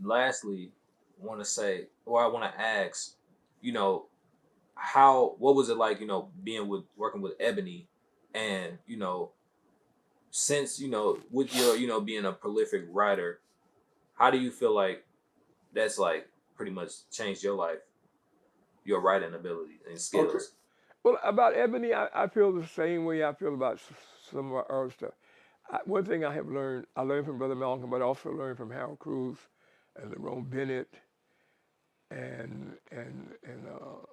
lastly, want to say, or I want to ask, you know, what was it like, being with working with Ebony, and since with your being a prolific writer, how do you feel like that's like pretty much changed your life, your writing ability and Okay. skills? Well, about Ebony, I feel the same way I feel about some of our other stuff. One thing I learned from Brother Malcolm, but I also learned from Harold Cruz and Lerone Bennett and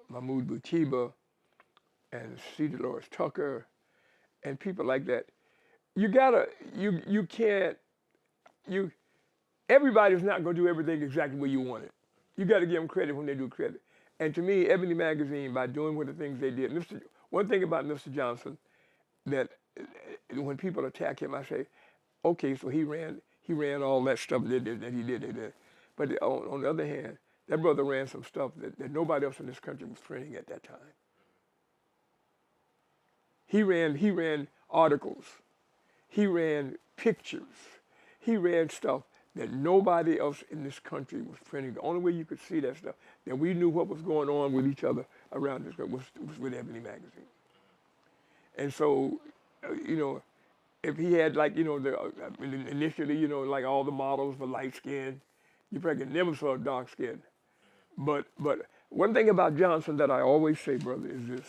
Mahmoud Butiba and C. Dolores Tucker and people like that. You gotta you can't you everybody's not gonna do everything exactly where you want it. You got to give them credit when they do credit. And to me, Ebony Magazine, by doing what the things they did, one thing about Mr. Johnson that when people attack him, I say, okay, so he ran all that stuff that he did. But on the other hand, that brother ran some stuff that nobody else in this country was printing at that time. He ran articles, he ran pictures, he ran stuff that nobody else in this country was printing. The only way you could see that stuff, that we knew what was going on with each other around this was with Ebony Magazine. And so, you know, if he had like initially like all the models were light skinned, you probably never saw dark skin. But one thing about Johnson that I always say, brother, is this: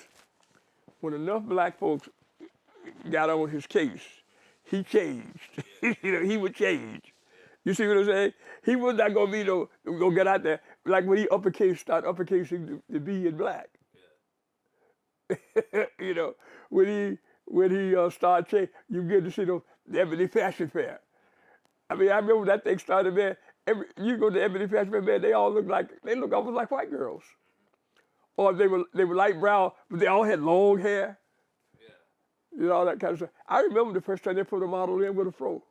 when enough black folks got on his case, he changed. He would change. You see what I'm saying? He was not gonna be no gonna get out there like when he start uppercasing the B in black. you know, when he started changing, you get to see the Ebony Fashion Fair. I mean, I remember that thing started, man. You go to Ebony Fashion Fair, man, they look almost like white girls, or they were light brown, but they all had long hair. All that kind of stuff. I remember the first time they put a model in with a fro.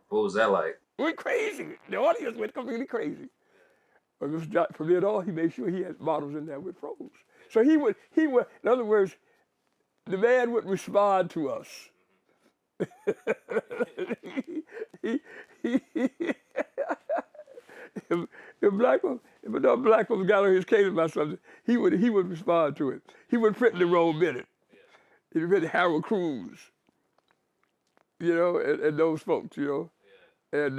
What was that like? It went crazy. The audience went completely crazy. But from then on, he made sure he had models in there with froze. So he would, in other words, the man would respond to us. he, he, if enough black folks got on his case about something, he would respond to it. He would print the Lerone Bennett. He would print Harold Cruz, and those folks. And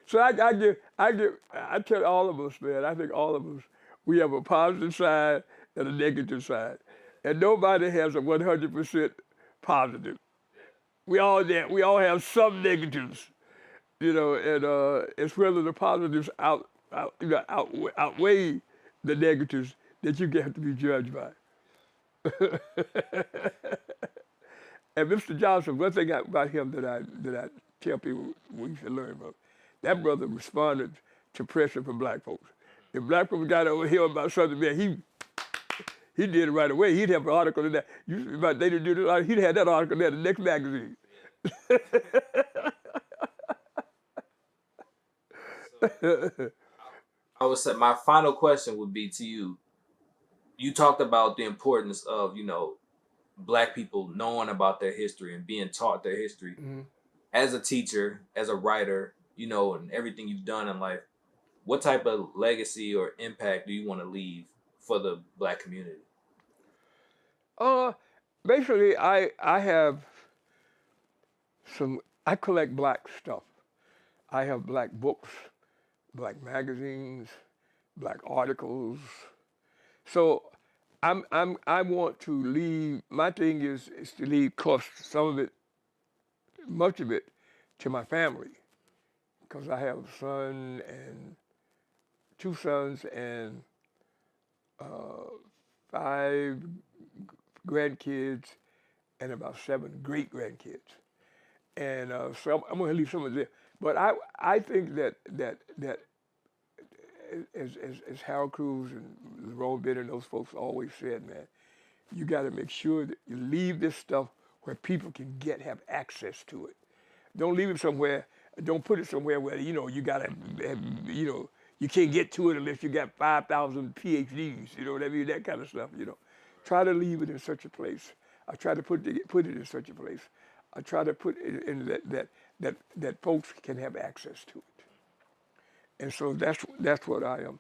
so I tell all of us, man. I think all of us, we have a positive side and a negative side, and nobody has a 100% positive. We all have some negatives, and it's whether the positives outweigh the negatives that you get to be judged by. And Mr. Johnson, one thing about him that I tell people we should learn from, that brother responded to pressure from black folks. If black folks got over here about something, man, he did it right away. He'd have an article in that. About they didn't do this, he'd have that article there, the next magazine. I would say my final question would be to you. You talked about the importance of black people knowing about their history and being taught their history. Mhm. As a teacher, as a writer, and everything you've done in life, what type of legacy or impact do you want to leave for the black community? Uh, Basically, I have some. I collect black stuff. I have black books, black magazines, black articles. So I want to leave. My thing is to leave, course, some of it, much of it, to my family, because I have a son and two sons and uh, five grandkids and about seven great grandkids. And so I'm going to leave some of it. But I think that as Harold Cruz and Lerone Bennett and those folks always said, man, you got to make sure that you leave this stuff where people can have access to it. Don't leave it somewhere. Don't put it somewhere where you gotta you can't get to it unless you got 5,000 PhDs. You know what I mean? That kind of stuff. Try to leave it in such a place. I try to put it in such a place. I try to put it in that folks can have access to it. And so that's what I am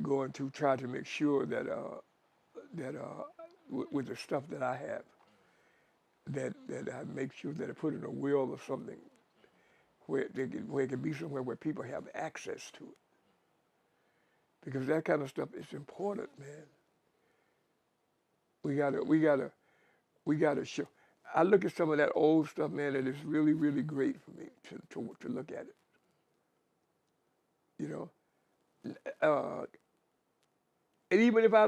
going to try to make sure that with the stuff that I have, that I make sure that I put in a will or something where it can be somewhere where people have access to it. Because that kind of stuff is important, man. We gotta show. I look at some of that old stuff, man, and it's really, really great for me to look at it. You know, uh, and even if I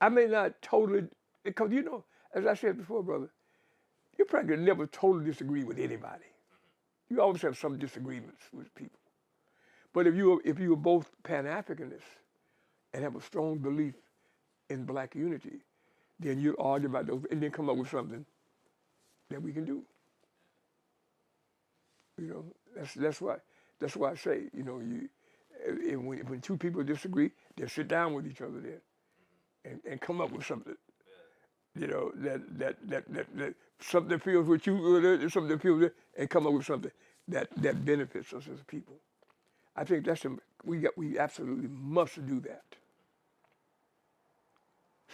may not totally, because as I said before, brother, you probably never totally disagree with anybody. You always have some disagreements with people. But if you are both Pan Africanists and have a strong belief in black unity, then you argue about those and then come up with something that we can do. You know, that's why I say, when two people disagree, they sit down with each other then and come up with something. That something that feels with you, something that feels with, and come up with something that benefits us as people. I think we absolutely must do that.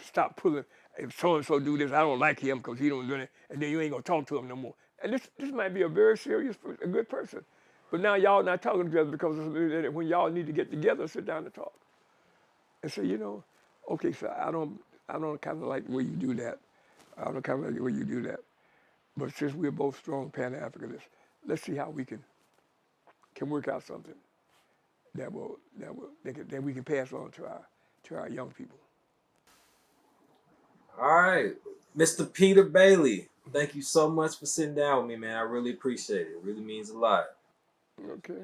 Stop pulling. If so and so do this, I don't like him because he don't do it, and then you ain't gonna talk to him no more. And this might be a very serious, a good person, but now y'all not talking to each other because when y'all need to get together, sit down and talk, and say, okay, so I don't kind of like the way you do that. I don't kind of like the way you do that. But since we're both strong Pan-Africanists, let's see how we can work out something that we can pass on to our young people. All right, Mr. Peter Bailey, thank you so much for sitting down with me, man. I really appreciate it. It really means a lot. Okay.